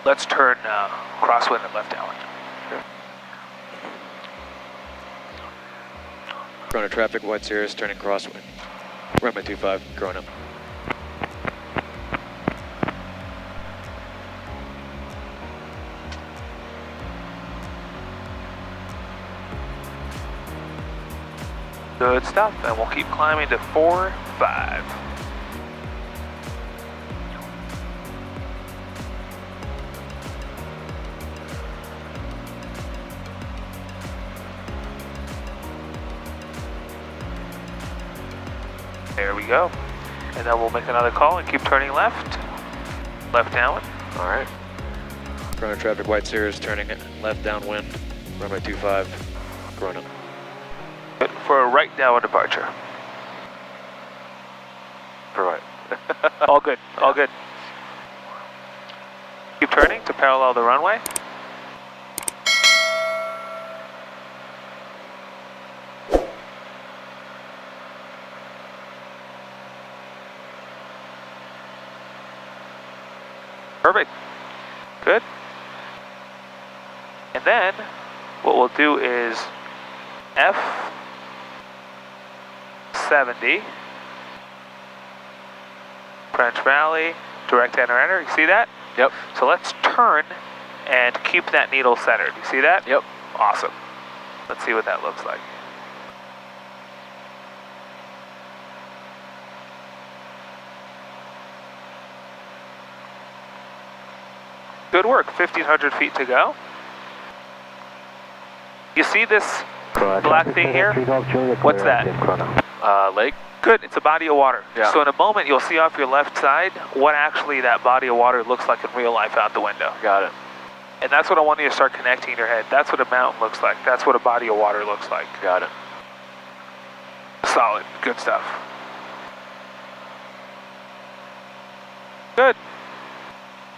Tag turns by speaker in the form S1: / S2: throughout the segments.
S1: Let's turn crosswind and left downwind.
S2: Corona traffic, White Cirrus, turning crosswind. Runway 25, Corona.
S1: Good stuff, and we'll keep climbing to 4-5. There we go. And then we'll make another call and keep turning left. Left downwind.
S2: All right. Corona traffic, White Cirrus, turning left downwind. Runway 25, Corona.
S1: Good. For a right downwind departure.
S2: For right.
S1: All good, all good. Keep turning to parallel the runway. Perfect. Good. And then what we'll do is F70, French Valley, direct enter. You see that?
S2: Yep.
S1: So let's turn and keep that needle centered. You see that?
S2: Yep.
S1: Awesome. Let's see what that looks like. Good work, 1,500 feet to go. You see this black thing here? What's that?
S2: Lake?
S1: Good, it's a body of water.
S2: Yeah.
S1: So in a moment, you'll see off your left side what actually that body of water looks like in real life out the window.
S2: Got it.
S1: And that's what I want you to start connecting in your head. That's what a mountain looks like. That's what a body of water looks like.
S2: Got it.
S1: Solid, good stuff. Good.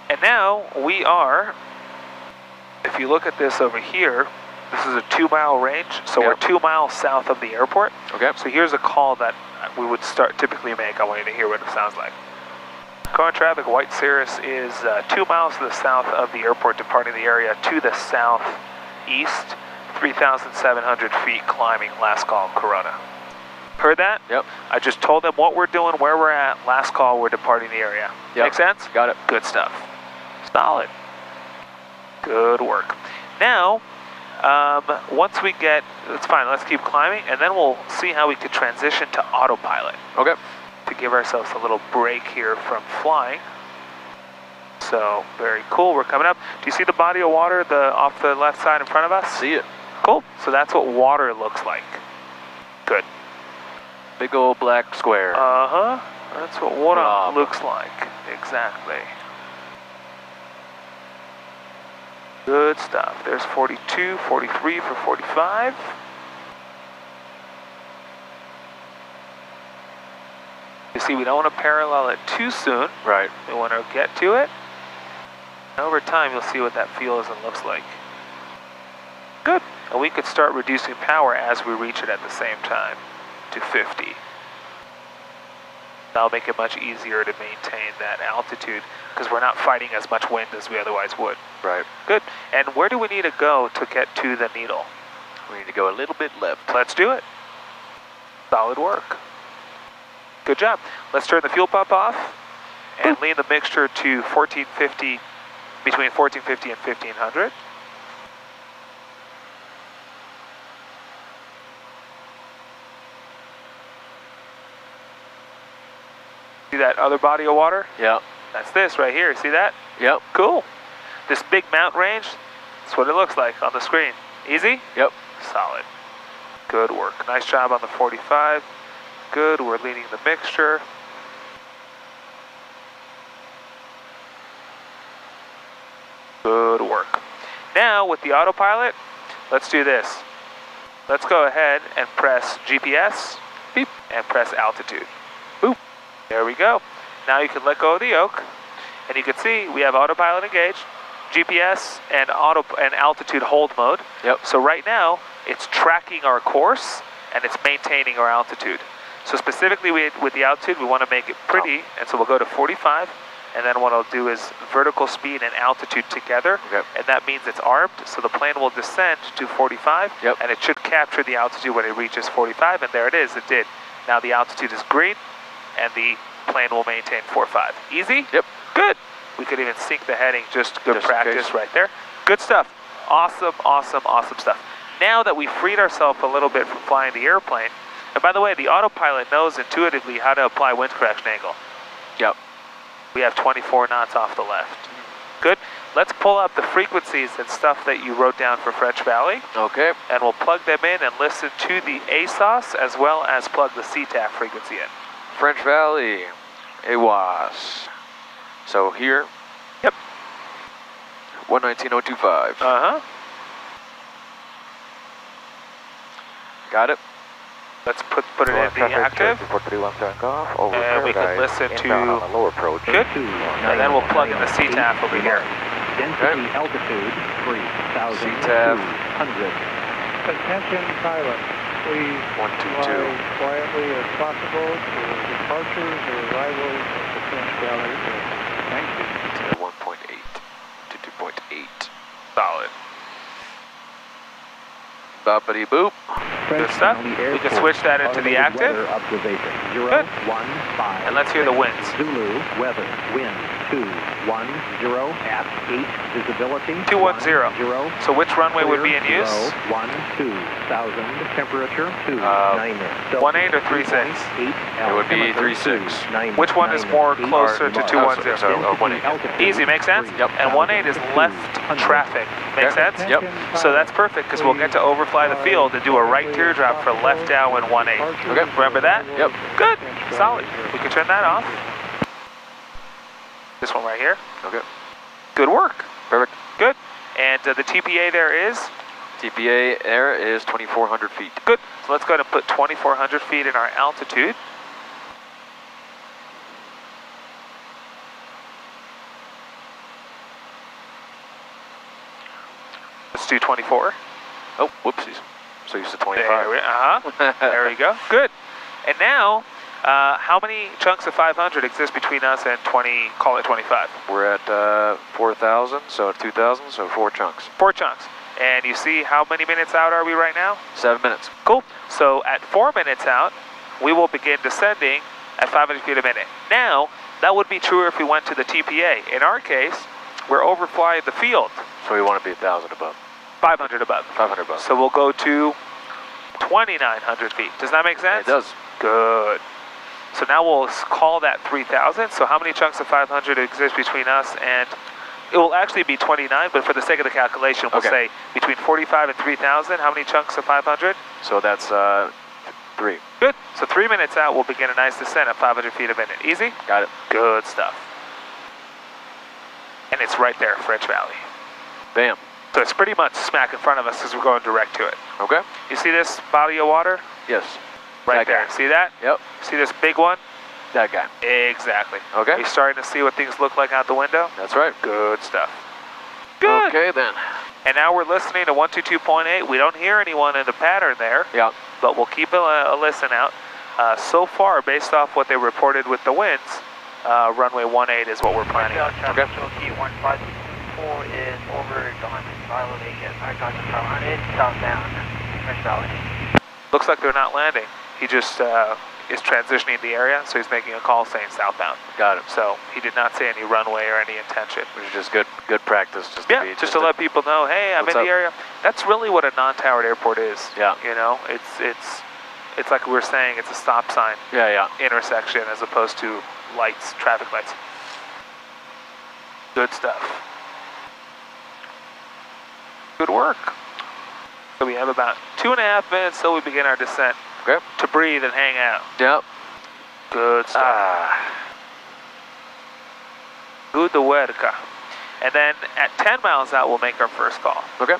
S1: And now we are, if you look at this over here, this is a 2-mile range, so
S2: Yep.
S1: we're 2 miles south of the airport.
S2: Okay.
S1: So here's a call that we would typically make. I want you to hear what it sounds like. Corona traffic, White Cirrus is 2 miles to the south of the airport, departing the area to the southeast, 3,700 feet climbing, last call, Corona. Heard that?
S2: Yep.
S1: I just told them what we're doing, where we're at, last call, we're departing the area.
S2: Yep.
S1: Make sense?
S2: Got it.
S1: Good stuff. Solid. Good work. Now, once we get, it's fine, let's keep climbing, and then we'll see how we could transition to autopilot
S2: Okay.
S1: to give ourselves a little break here from flying. So, very cool, we're coming up. Do you see the body of water off the left side in front of us?
S2: See it.
S1: Cool. So that's what water looks like. Good.
S2: Big old black square.
S1: Uh-huh. That's what water
S2: Rob.
S1: looks like. Exactly. Good stuff. There's 42, 43 for 45. You see, we don't want to parallel it too soon.
S2: Right.
S1: We want to get to it. Over time, you'll see what that feels and looks like. Good. And we could start reducing power as we reach it at the same time to 50. That'll make it much easier to maintain that altitude because we're not fighting as much wind as we otherwise would.
S2: Right.
S1: Good. And where do we need to go to get to the needle?
S2: We need to go a little bit left.
S1: Let's do it. Solid work. Good job. Let's turn the fuel pump off and lean the mixture to 1450, between 1450 and 1500. See that other body of water?
S2: Yep.
S1: That's this right here. See that?
S2: Yep.
S1: Cool. This big mountain range, that's what it looks like on the screen. Easy?
S2: Yep.
S1: Solid. Good work. Nice job on the 45. Good. We're leading the mixture. Good work. Now with the autopilot, let's do this. Let's go ahead and press GPS. Beep. And press altitude. Boop. There we go. Now you can let go of the yoke, and you can see we have autopilot engaged, GPS and altitude hold mode.
S2: Yep.
S1: So right now it's tracking our course and it's maintaining our altitude. So specifically with the altitude, we want to make it pretty, and so we'll go to 45, and then what I'll do is vertical speed and altitude together, and that means it's armed, so the plane will descend to 45, and it should capture the altitude when it reaches 45, and there it is, it did. Now the altitude is green, and the plane will maintain 4-5. Easy?
S2: Yep.
S1: Good. We could even sync the heading, just good practice right there. Good stuff. Awesome, awesome, awesome stuff. Now that we freed ourselves a little bit from flying the airplane, and by the way, the autopilot knows intuitively how to apply wind correction angle.
S2: Yep.
S1: We have 24 knots off the left. Good. Let's pull up the frequencies and stuff that you wrote down for French Valley.
S2: Okay.
S1: And we'll plug them in and listen to the ASOS as well as plug the CTAF frequency in.
S2: French Valley, AWAS. So here.
S1: Yep.
S2: 119.025.
S1: Uh-huh.
S2: Got it.
S1: Let's put it in the active. And we can listen to... Good. And then we'll plug in the CTAF over here.
S3: Density altitude 3,200. Attention pilot, please fly quietly as possible to departures or arrivals at the French Valley Airport. Thank you.
S2: 1.8 to 2.8.
S1: Solid.
S2: Boppity boop.
S1: Good stuff. We can switch that into the active. Good. And let's hear the winds.
S3: Zulu, weather, wind, 210 at 8, visibility
S1: 210. So which runway would be in use?
S3: 12,000, temperature 29.
S1: 18 or 36?
S2: It would be 36.
S1: Which one is more closer to 210?
S2: 18.
S1: Easy, makes sense?
S2: Yep.
S1: And 18 is left traffic. Makes sense?
S2: Yep.
S1: So that's perfect because we'll get to overfly the field and do a right teardrop for left downwind 18.
S2: Okay.
S1: Remember that?
S2: Yep.
S1: Good. Solid. We can turn that off. This one right here.
S2: Okay.
S1: Good work.
S2: Perfect.
S1: Good. And the TPA there is?
S2: TPA air is 2,400 feet.
S1: Good. So let's go ahead and put 2,400 feet in our altitude. Let's do 24.
S2: Oh, whoopsies. So you said 25.
S1: There we go. Good. And now, how many chunks of 500 exist between us and 20, call it 25?
S2: We're at 4,000, so 2,000, so 4 chunks.
S1: 4 chunks. And you see how many minutes out are we right now?
S2: 7 minutes.
S1: Cool. So at 4 minutes out, we will begin descending at 500 feet a minute. Now, that would be true if we went to the TPA. In our case, we're overflying the field.
S2: So we want to be 1,000 above.
S1: 500 above.
S2: 500 above.
S1: So we'll go to 2,900 feet. Does that make sense?
S2: It does.
S1: Good. So now we'll call that 3,000. So how many chunks of 500 exist between us and... It will actually be 29, but for the sake of the calculation, we'll say between 45 and 3,000. How many chunks of 500?
S2: So that's 3.
S1: Good. So 3 minutes out, we'll begin a nice descent at 500 feet a minute. Easy?
S2: Got it.
S1: Good stuff. And it's right there, French Valley.
S2: Bam.
S1: So it's pretty much smack in front of us as we're going direct to it.
S2: Okay.
S1: You see this body of water?
S2: Yes.
S1: Right
S2: That
S1: there.
S2: guy.
S1: See that?
S2: Yep.
S1: See this big one?
S2: That guy.
S1: Exactly.
S2: Okay.
S1: Are you starting to see what things look like out the window?
S2: That's right.
S1: Good stuff. Good.
S2: Okay then.
S1: And now we're listening to 122.8. We don't hear anyone in the pattern there.
S2: Yeah.
S1: But we'll keep a listen out. So far, based off what they reported with the winds, runway 18 is what we're planning on.
S4: Okay. So 154 is over Diamond elevation. Southbound, French Valley.
S1: Looks like they're not landing. He just is transitioning the area, so he's making a call saying southbound.
S2: Got it.
S1: So he did not say any runway or any intention.
S2: Which is just good practice.
S1: Just to let people know, hey, I'm in the area. That's really what a non-towered airport is.
S2: Yeah.
S1: You know, it's like we were saying, it's a stop sign.
S2: Yeah.
S1: Intersection as opposed to lights, traffic lights. Good stuff. Good work. So we have about 2.5 minutes till we begin our descent.
S2: Okay.
S1: To breathe and hang out.
S2: Yep.
S1: Good stuff. Good work. And then at 10 miles out, we'll make our first call.
S2: Okay.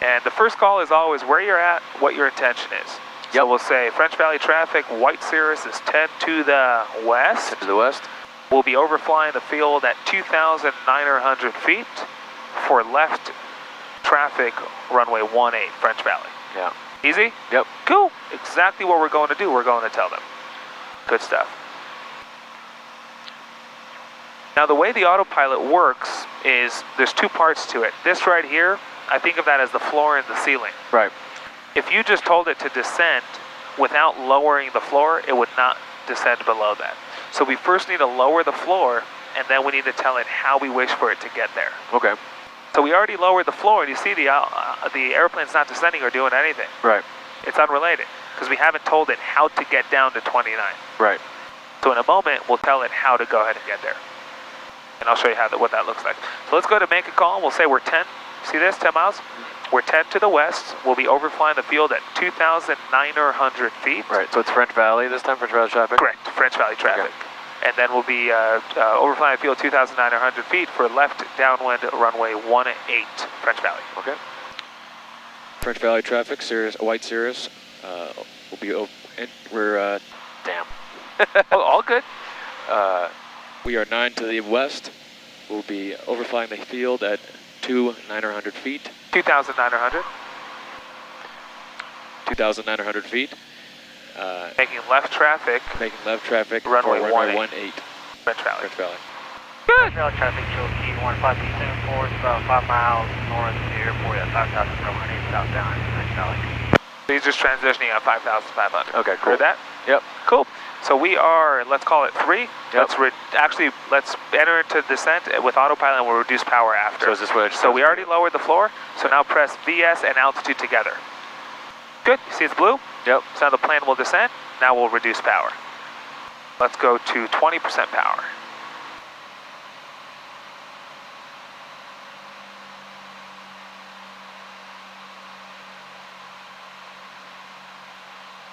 S1: And the first call is always where you're at, what your intention is. So we'll say French Valley traffic, White Cirrus is 10 to the west.
S2: 10 to the west.
S1: We'll be overflying the field at 2,900 feet for left traffic, runway 18, French Valley.
S2: Yeah.
S1: Easy?
S2: Yep.
S1: Cool. Exactly what we're going to do. We're going to tell them. Good stuff. Now the way the autopilot works is there's two parts to it. This right here, I think of that as the floor and the ceiling.
S2: Right.
S1: If you just told it to descend without lowering the floor, it would not descend below that. So we first need to lower the floor, and then we need to tell it how we wish for it to get there.
S2: Okay.
S1: So we already lowered the floor, and you see the airplane's not descending or doing anything.
S2: Right.
S1: It's unrelated, because we haven't told it how to get down to 29.
S2: Right.
S1: So in a moment, we'll tell it how to go ahead and get there. And I'll show you what that looks like. So let's go to make a call. We'll say we're 10. See this, 10 miles? We're 10 to the west. We'll be overflying the field at 2,900 feet.
S2: Right, so it's French Valley this time, French Valley traffic?
S1: Correct, French Valley traffic. Okay. And then we'll be overflying the field 2,900 feet for left downwind runway 18, French Valley.
S2: Okay. French Valley traffic, White Cirrus. We'll be we're damn.
S1: Oh, all good.
S2: We are 9 to the west. We'll be overflying the field at 2,900 feet.
S1: 2,900.
S2: 2,900 feet.
S1: Making left traffic.
S2: Making left traffic
S1: runway
S2: for runway 18.
S1: French Valley.
S2: French Valley.
S1: Good.
S4: French Valley traffic, Cherokee 1574, it's about 5 miles north of the airport at 5,700 southbound French Valley.
S1: So he's just transitioning at 5,500.
S2: Okay, cool.
S1: Heard that?
S2: Yep.
S1: Cool. So we are, let's call it 3.
S2: Yep.
S1: Let's enter into descent with autopilot and we'll reduce power after.
S2: So is this what
S1: So we already lowered the floor, so now press VS and altitude together. Good, you see it's blue?
S2: Yep.
S1: So now the plane will descend, now we'll reduce power. Let's go to 20% power.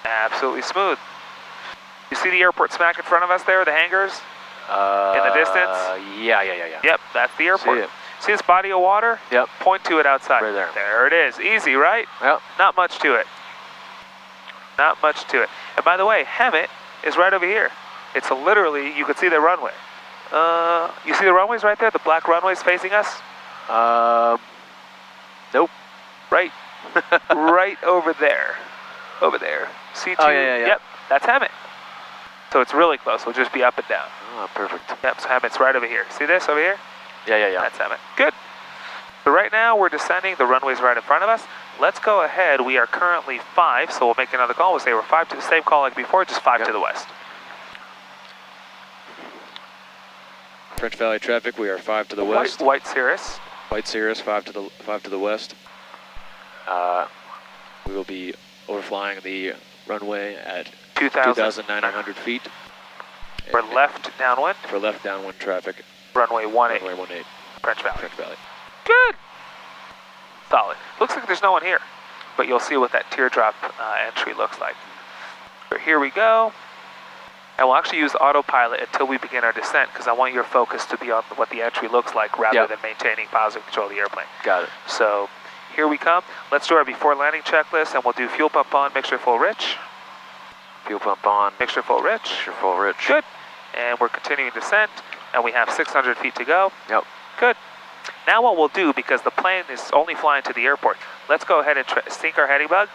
S1: Absolutely smooth. You see the airport smack in front of us there, the hangars? In the distance?
S2: Yeah.
S1: Yep, that's the airport.
S2: See it.
S1: See this body of water?
S2: Yep.
S1: Point to it outside.
S2: Right there.
S1: There it is. Easy, right?
S2: Yep.
S1: Not much to it. Not much to it. And by the way, Hemet is right over here. It's literally, you can see the runway. You see the runways right there? The black runways facing us?
S2: Nope.
S1: Right. Right over there. Over there. C2.
S2: Oh, yeah.
S1: Yep, that's Hemet. So it's really close. We'll just be up and down.
S2: Oh, perfect.
S1: Yep, so Hemet's right over here. See this over here?
S2: Yeah.
S1: That's Hemet. Good. So right now we're descending. The runway's right in front of us. Let's go ahead. We are currently 5, so we'll make another call. We'll say we're 5 to the same call like before, just 5 to the west.
S2: French Valley traffic, we are 5 to the west.
S1: White Cirrus.
S2: White Cirrus, 5 to the west. We will be overflying the runway at 2,900 feet.
S1: For left downwind.
S2: For left downwind traffic.
S1: Runway 18.
S2: Runway 18.
S1: French Valley.
S2: French Valley.
S1: Good. Solid. Looks like there's no one here, but you'll see what that teardrop entry looks like. So here we go. And we'll actually use autopilot until we begin our descent because I want your focus to be on what the entry looks like rather than maintaining positive control of the airplane.
S2: Got it.
S1: So here we come. Let's do our before landing checklist and we'll do fuel pump on, mixture full rich.
S2: Fuel pump on.
S1: Mixture full rich.
S2: Mixture full rich.
S1: Good. And we're continuing descent and we have 600 feet to go.
S2: Yep.
S1: Good. Now what we'll do, because the plane is only flying to the airport, let's go ahead and sync our heading bug.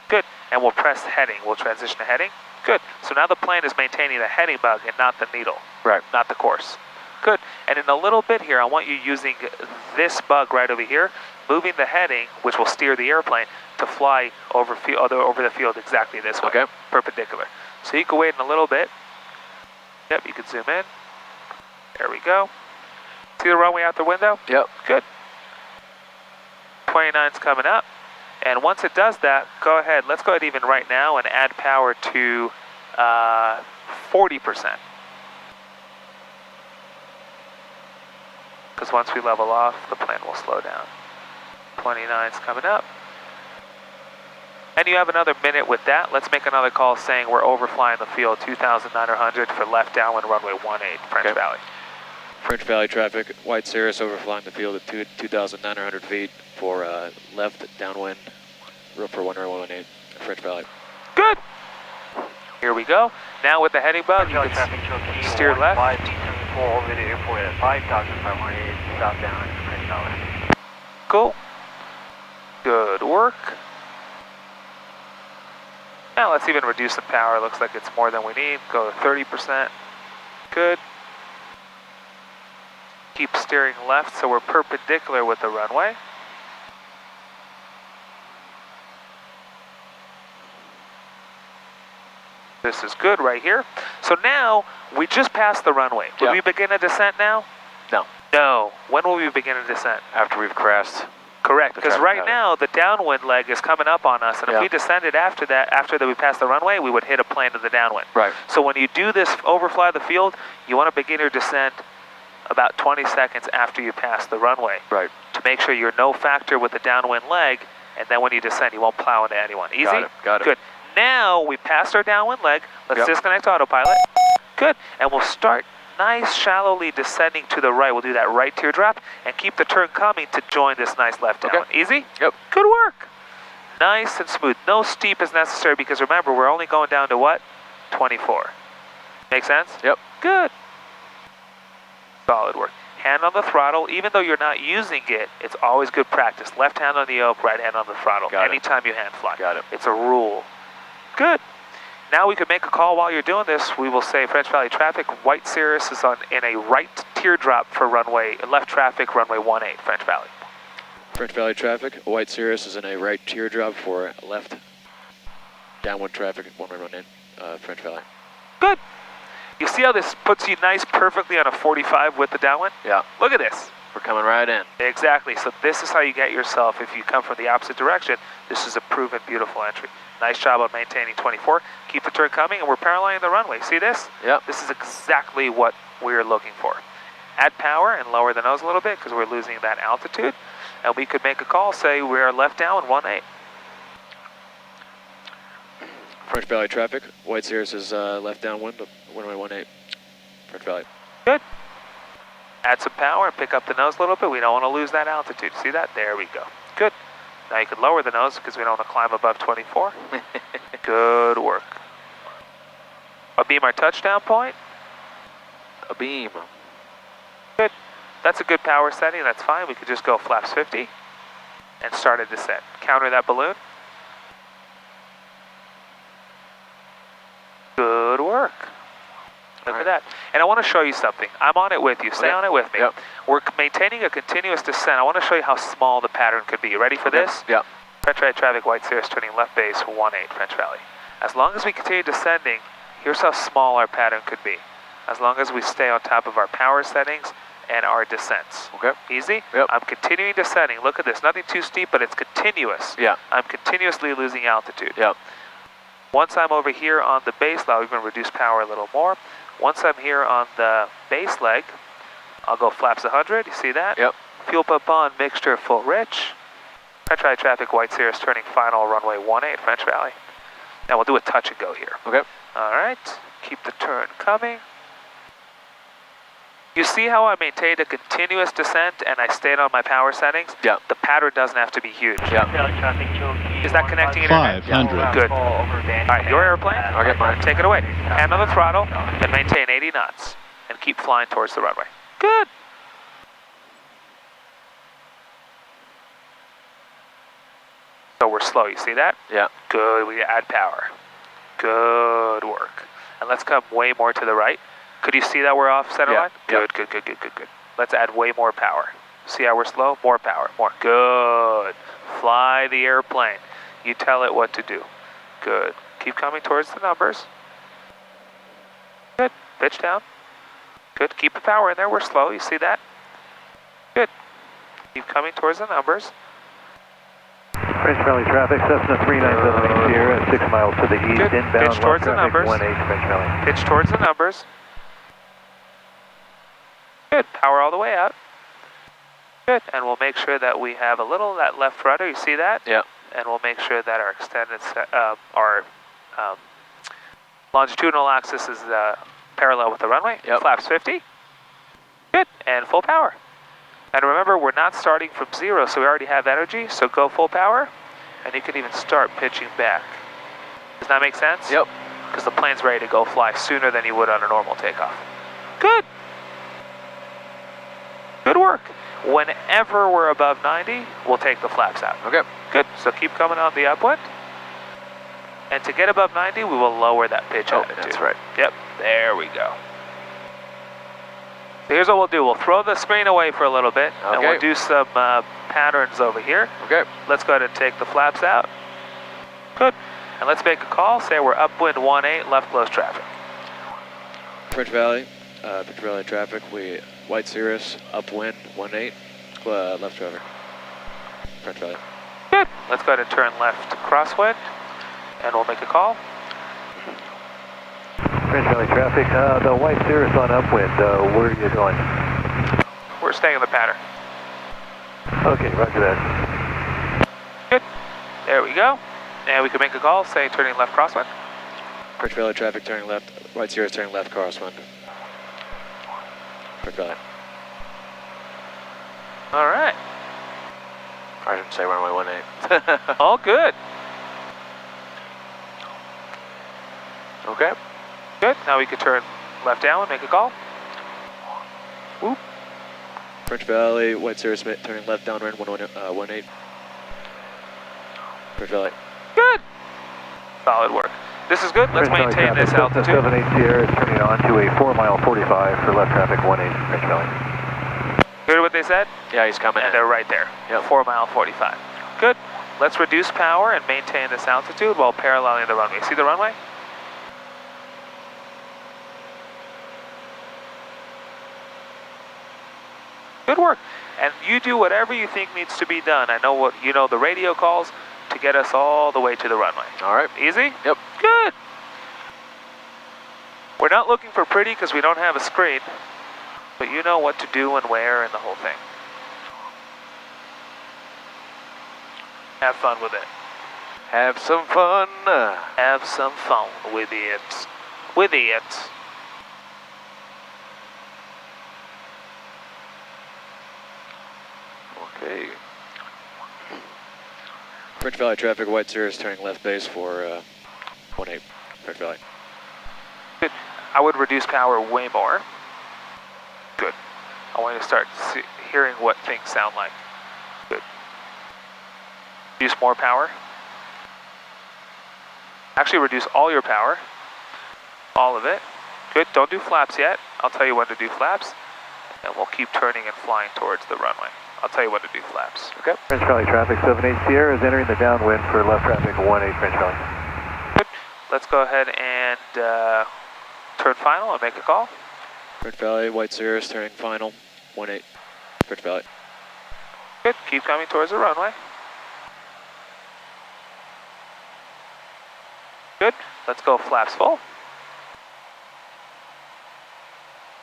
S1: Good. And we'll press heading. We'll transition to heading. Good. So now the plane is maintaining the heading bug and not the needle.
S2: Right.
S1: Not the course. Good. And in a little bit here, I want you using this bug right over here, moving the heading, which will steer the airplane, to fly over the field exactly this way.
S2: Okay.
S1: Perpendicular. So you can wait in a little bit. Yep, you can zoom in. There we go. See the runway out the window?
S2: Yep.
S1: Good. 29's coming up. And once it does that, go ahead. Let's go ahead even right now and add power to 40%. Because once we level off, the plane will slow down. 29's coming up. And you have another minute with that. Let's make another call saying we're overflying the field 2,900 for left downwind runway 18, French Valley.
S2: French Valley traffic, White Cirrus overflying the field at 2,900 feet for left downwind for runway 18, French Valley.
S1: Good. Here we go. Now with the heading bug, you can steer left.
S4: 574 over the airport at 5,500 southbound French Valley.
S1: Cool. Good work. Now let's even reduce the power. Looks like it's more than we need. Go to 30%. Good. Keep steering left so we're perpendicular with the runway. This is good right here. So now, we just passed the runway. Will we begin a descent now?
S2: No.
S1: No. When will we begin a descent?
S2: After we've crashed.
S1: Correct, because right now the downwind leg is coming up on us, and if we descended after that we passed the runway, we would hit a plane to the downwind.
S2: Right.
S1: So when you do this overfly the field, you want to begin your descent about 20 seconds after you pass the runway.
S2: Right.
S1: To make sure you're no factor with the downwind leg, and then when you descend, you won't plow into anyone. Easy?
S2: Got it.
S1: Good. Now we passed our downwind leg. Let's disconnect autopilot. Good. And we'll start nice shallowly descending to the right. We'll do that right teardrop and keep the turn coming to join this nice left down. Easy?
S2: Yep.
S1: Good work. Nice and smooth. No steep is necessary because remember, we're only going down to what? 24. Make sense?
S2: Yep.
S1: Good. Solid work. Hand on the throttle. Even though you're not using it, it's always good practice. Left hand on the yoke, right hand on the throttle. Anytime you hand fly.
S2: Got it.
S1: It's a rule. Good. Now we could make a call while you're doing this. We will say French Valley traffic, White Cirrus is in a right teardrop for left traffic, runway 18, French Valley.
S2: French Valley traffic, White Cirrus is in a right teardrop for left downwind traffic, 18, French Valley.
S1: Good. You see how this puts you nice perfectly on a 45 with the downwind?
S2: Yeah.
S1: Look at this.
S2: We're coming right in.
S1: Exactly. So this is how you get yourself, if you come from the opposite direction, this is a proven beautiful entry. Nice job on maintaining 24. Keep the turn coming, and we're paralleling the runway. See this?
S2: Yep.
S1: This is exactly what we're looking for. Add power and lower the nose a little bit because we're losing that altitude. And we could make a call, say we are left down 18.
S2: French Valley traffic, White Cirrus is left downwind, runway 18, French Valley.
S1: Good. Add some power and pick up the nose a little bit. We don't want to lose that altitude. See that? There we go. Good. Now you can lower the nose because we don't want to climb above 24. Good work. A beam our touchdown point.
S2: A beam.
S1: Good. That's a good power setting. That's fine. We could just go flaps 50 and start a descent. Counter that balloon. Good work. Look at that. And I want to show you something. I'm on it with you. Stay on it with me.
S2: Yep.
S1: We're maintaining a continuous descent. I want to show you how small the pattern could be. You ready for this?
S2: Yeah.
S1: French Valley traffic, White Cirrus, turning left base, 18, French Valley. As long as we continue descending, here's how small our pattern could be. As long as we stay on top of our power settings and our descents.
S2: Okay.
S1: Easy?
S2: Yep.
S1: I'm continuing descending. Look at this. Nothing too steep, but it's continuous.
S2: Yeah.
S1: I'm continuously losing altitude.
S2: Yep.
S1: Once I'm over here on the base leg, we're going to reduce power a little more. Once I'm here on the base leg, I'll go flaps 100. You see that?
S2: Yep.
S1: Fuel pump on, mixture full rich. French Valley traffic, White Cirrus, turning final, runway 18, French Valley. Now we'll do a touch and go here.
S2: Okay.
S1: All right. Keep the turn coming. You see how I maintained a continuous descent and I stayed on my power settings?
S2: Yeah.
S1: The pattern doesn't have to be huge.
S2: Yeah.
S1: Is that connecting internet?
S3: 500.
S1: Good. All right, your airplane.
S2: I'll get mine.
S1: Take it away. Hand on the throttle and maintain 80 knots and keep flying towards the runway. Good. So we're slow, you see that?
S2: Yeah.
S1: Good, we add power. Good work. And let's come way more to the right. Could you see that we're off center line? Good, good, good, good, good, good. Let's add way more power. See how we're slow? More power, more. Good. Fly the airplane. You tell it what to do. Good. Keep coming towards the numbers. Good. Pitch down. Good. Keep the power in there. We're slow. You see that? Good. Keep coming towards the numbers.
S5: French Valley traffic, Cessna 3978 Sierra, 6 miles to the east,
S1: Good.
S5: inbound
S1: Pitch towards
S5: left
S1: the
S5: traffic,
S1: numbers.
S5: 18 French Valley.
S1: Pitch towards the numbers. Good. Power all the way out. Good. And we'll make sure that we have a little of that left rudder. You see that?
S2: Yeah.
S1: And we'll make sure that our extended, our longitudinal axis is parallel with the runway.
S2: Yep.
S1: Flaps 50. Good. And full power. And remember, we're not starting from zero, so we already have energy. So go full power, and you can even start pitching back. Does that make sense?
S2: Yep.
S1: Because the plane's ready to go fly sooner than you would on a normal takeoff. Good. Good work. Whenever we're above 90, we'll take the flaps out.
S2: Okay.
S1: Good. So keep coming on the upwind. And to get above 90, we will lower that pitch attitude.
S2: That's right.
S1: Yep. There we go. Here's what we'll do. We'll throw the screen away for a little bit, and
S2: Okay.
S1: we'll do some patterns over here.
S2: Okay.
S1: Let's go ahead and take the flaps out. Good. And let's make a call. Say we're upwind 18, left close traffic.
S2: French Valley traffic. White Cirrus, upwind 18, left traffic. French Valley.
S1: Good. Let's go ahead and turn left crosswind, and we'll make a call.
S5: French Valley traffic, the White Cirrus on upwind, where are you going?
S1: We're staying in the pattern.
S5: Okay, roger that.
S1: Good. There we go. And we can make a call, say turning left crosswind.
S2: French Valley traffic turning left. White Cirrus turning left crosswind. French Valley.
S1: All right.
S2: I didn't say runway 18.
S1: All good.
S2: Okay.
S1: Good. Now we can turn left down and make a call. Whoop.
S2: French Valley, White Cirrus turning left downwind 18. French Valley.
S1: Good. Solid work. This is good. Let's
S5: French Valley
S1: maintain this
S5: traffic,
S1: altitude.
S5: 78 Sierra is turning on to a 4 mile 45 for left traffic 18 French Valley.
S1: Heard what they said?
S2: Yeah, he's coming
S1: And
S2: in.
S1: they're right there.
S2: Yep.
S1: 4 mile 45. Good. Let's reduce power and maintain this altitude while paralleling the runway. See the runway? Good work. And you do whatever you think needs to be done. I know what you know the radio calls to get us all the way to the runway.
S2: All right.
S1: Easy?
S2: Yep.
S1: Good. We're not looking for pretty because we don't have a screen, but you know what to do and where and the whole thing. Have fun with it.
S2: Have some fun.
S1: Have some fun with it. With it.
S2: Okay. French Valley traffic, White Cirrus turning left base for 18. French Valley.
S1: Good. I would reduce power way more. Good. I want you to start hearing what things sound like. Good. Use more power. Actually reduce all your power. All of it. Good. Don't do flaps yet. I'll tell you when to do flaps. And we'll keep turning and flying towards the runway. I'll tell you when to do flaps. Okay?
S5: French Valley traffic, 78 Sierra is entering the downwind for left traffic 18 French Valley.
S1: Good. Let's go ahead and turn final and make a call.
S2: French Valley, White Cirrus turning final 18. French Valley.
S1: Good. Keep coming towards the runway. Good. Let's go flaps full.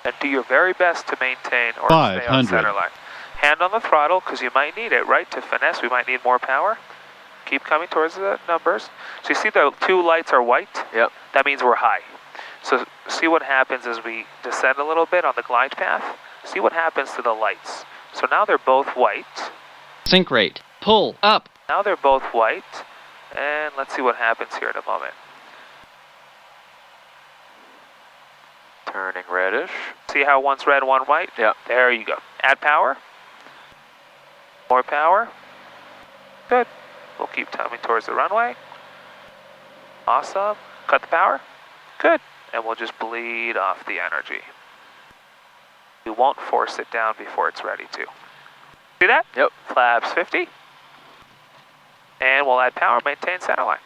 S1: And do your very best to maintain or stay on center line. Hand on the throttle because you might need it, right? To finesse, we might need more power. Keep coming towards the numbers. So you see the two lights are white?
S2: Yep.
S1: That means we're high. So see what happens as we descend a little bit on the glide path. See what happens to the lights. So now they're both white.
S6: Sync rate. Pull up.
S1: Now they're both white. And let's see what happens here in a moment.
S2: Turning reddish.
S1: See how one's red, one white?
S2: Yeah.
S1: There you go. Add power. More power. Good. We'll keep coming towards the runway. Awesome. Cut the power. Good. And we'll just bleed off the energy. We won't force it down before it's ready to. See that?
S2: Yep.
S1: Flaps 50. And we'll add power, maintain center line.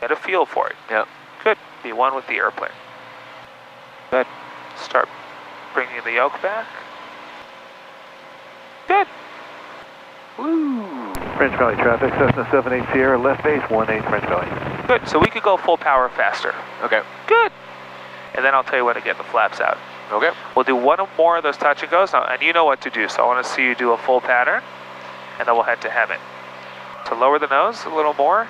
S1: Get a feel for it.
S2: Yep.
S1: Good. Be one with the airplane. Good. Start bringing the yoke back. Good. Woo.
S5: French Valley traffic, Cessna 78 Sierra, left base 18 French Valley.
S1: Good. So we could go full power faster.
S2: Okay.
S1: Good. And then I'll tell you when to get the flaps out.
S2: Okay.
S1: We'll do one or more of those touch and goes, and you know what to do. So I want to see you do a full pattern, and then we'll head to heaven. So lower the nose a little more.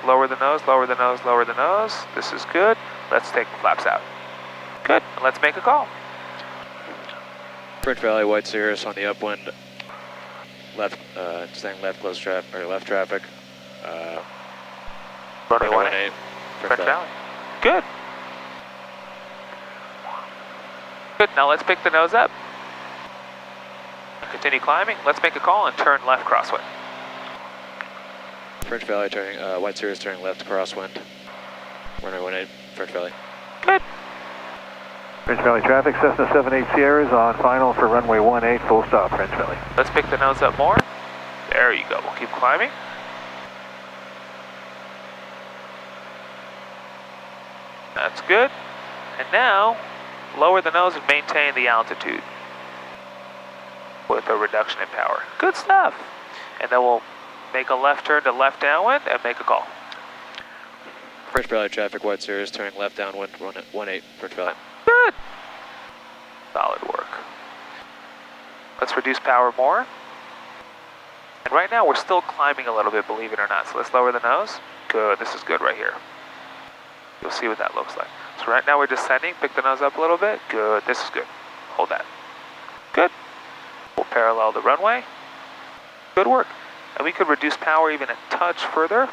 S1: Lower the nose, lower the nose, lower the nose. This is good. Let's take the flaps out. Good. And let's make a call.
S2: French Valley, White Cirrus on the upwind. Left, staying left close traffic, or left traffic.
S1: Runway
S2: 18.
S1: French Valley. Good. Good. Now let's pick the nose up. Continue climbing. Let's make a call and turn left crosswind.
S2: French Valley turning, White Cirrus turning left crosswind. runway 18, French Valley.
S1: Good.
S5: French Valley traffic, Cessna 78 Sierra is on final for runway 18, full stop, French Valley.
S1: Let's pick the nose up more. There you go. We'll keep climbing. That's good. And now, lower the nose and maintain the altitude with a reduction in power. Good stuff. And then we'll make a left turn to left downwind and make a call.
S2: French Valley traffic, White Series, turning left downwind, 18, French Valley.
S1: Good. Solid work. Let's reduce power more. And right now we're still climbing a little bit, believe it or not. So let's lower the nose. Good, this is good right here. You'll see what that looks like. So right now we're descending, pick the nose up a little bit. Good, this is good. Hold that. Good. We'll parallel the runway. Good work. And we could reduce power even a touch further.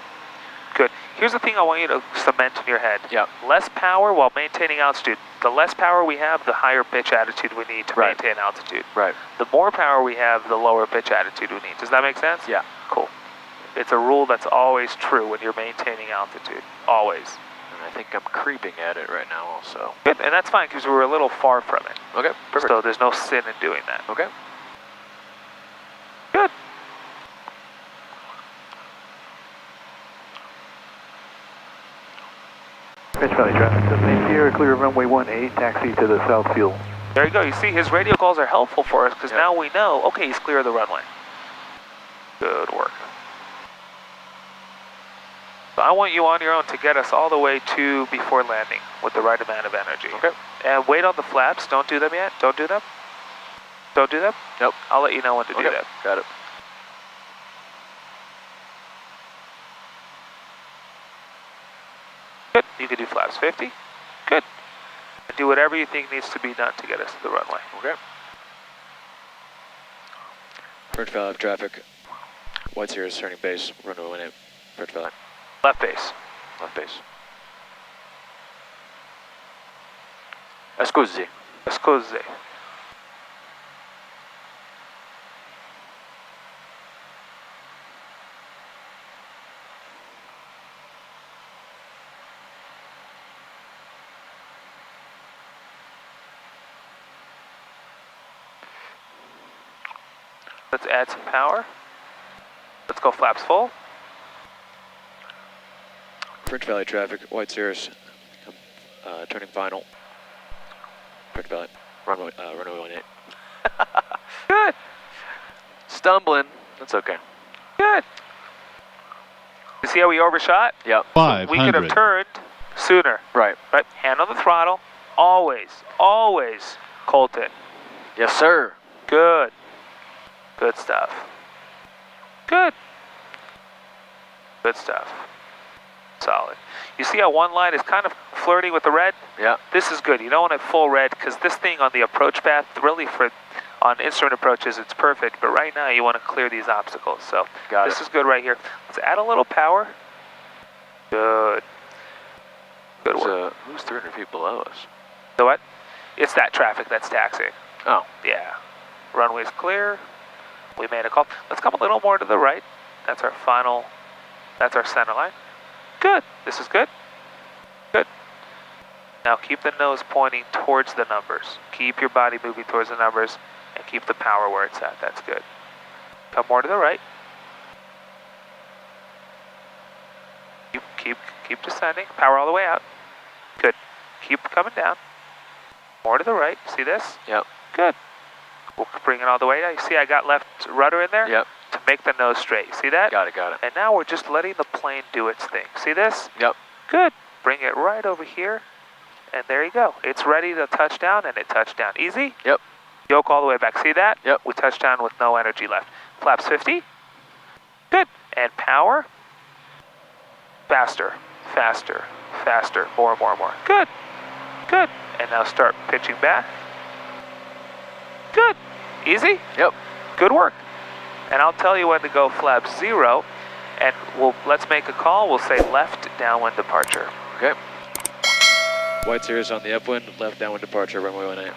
S1: Good. Here's the thing I want you to cement in your head.
S2: Yeah.
S1: Less power while maintaining altitude. The less power we have, the higher pitch attitude we need to maintain altitude.
S2: Right.
S1: The more power we have, the lower pitch attitude we need. Does that make sense?
S2: Yeah.
S1: Cool. It's a rule that's always true when you're maintaining altitude. Always.
S2: And I think I'm creeping at it right now also.
S1: Good, and that's fine because we're a little far from it.
S2: Okay, perfect.
S1: So there's no sin in doing that.
S2: Okay.
S1: Good.
S5: French Valley traffic, Cessna Sierra, clear of runway 18, taxi to the south fuel.
S1: There you go. You see, his radio calls are helpful for us because now we know, okay, he's clear of the runway. Good work. So I want you on your own to get us all the way to before landing with the right amount of energy.
S2: Okay.
S1: And wait on the flaps. Don't do them yet. Don't do them. Don't do them?
S2: Nope.
S1: I'll let you know when to do that.
S2: Got it.
S1: Good. You can do flaps 50. Good. And do whatever you think needs to be done to get us to the runway.
S2: Okay. French Valley traffic, White Series, turning base, runway 18, French Valley.
S1: Left base.
S2: Left base. Scusi.
S1: Scusi. Let's add some power. Let's go flaps full.
S2: French Valley traffic, White Series, turning final. French Valley, runway 18.
S1: Good.
S2: Stumbling. That's okay.
S1: Good. You see how we overshot?
S2: Yep.
S6: 500.
S1: We could have turned sooner.
S2: Right.
S1: Right. Hand on the throttle. Always, always Colton.
S2: Yes, sir.
S1: Good. Good stuff. Good. Good stuff. Solid. You see how one line is kind of flirting with the red?
S2: Yeah.
S1: This is good. You don't want it full red because this thing on the approach path, really on instrument approaches, it's perfect. But right now you want to clear these obstacles. So this is good right here. Let's add a little power. Good. Good work.
S2: Who's 300 feet below us?
S1: So what? It's that traffic that's taxiing.
S2: Oh.
S1: Yeah. Runway's clear. We made a call. Let's come a little more to the right. That's our final, that's our center line. Good. This is good. Good. Now keep the nose pointing towards the numbers. Keep your body moving towards the numbers and keep the power where it's at. That's good. Come more to the right. Keep descending. Power all the way out. Good. Keep coming down. More to the right. See this?
S2: Yep.
S1: Good. We'll bring it all the way down. You see I got left rudder in there?
S2: Yep.
S1: To make the nose straight. See that?
S2: Got it, got it.
S1: And now we're just letting the plane do its thing. See this?
S2: Yep.
S1: Good. Bring it right over here. And there you go. It's ready to touch down, and it touched down. Easy?
S2: Yep.
S1: Yoke all the way back. See that?
S2: Yep.
S1: We touched down with no energy left. Flaps 50. Good. And power. Faster, faster, faster. More, more, more. Good. Good. And now start pitching back. Good. Easy?
S2: Yep.
S1: Good work. And I'll tell you when to go flap 0, and let's make a call. We'll say left downwind departure.
S2: Okay. White Series on the upwind, left downwind departure, runway 18.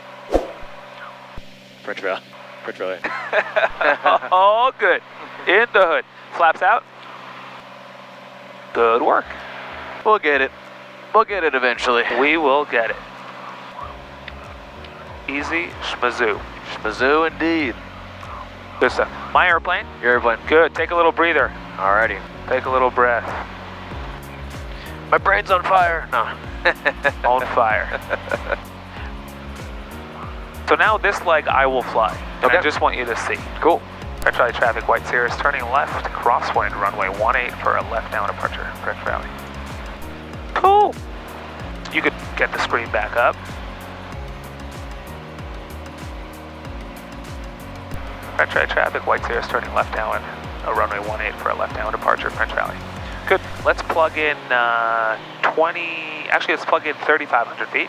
S2: French Valley. French Valley.
S1: Oh, good. In the hood. Flaps out. Good work.
S2: We'll get it. We'll get it eventually.
S1: We will get it. Easy schmazoo.
S2: Schmazoo indeed.
S1: Good stuff. My airplane?
S2: Your airplane.
S1: Good. Take a little breather.
S2: Alrighty.
S1: Take a little breath.
S2: My brain's on fire. No.
S1: On fire. So now this leg I will fly. And
S2: Okay.
S1: I just want you to see.
S2: Cool.
S1: French Valley traffic, White Cirrus, turning left, crosswind, runway 18 for a left down departure, French Valley. Cool. You could get the screen back up. French Valley traffic, White Cirrus, turning left down, runway 18 for a left down departure, French Valley. Good. Let's plug in let's plug in 3,500 feet.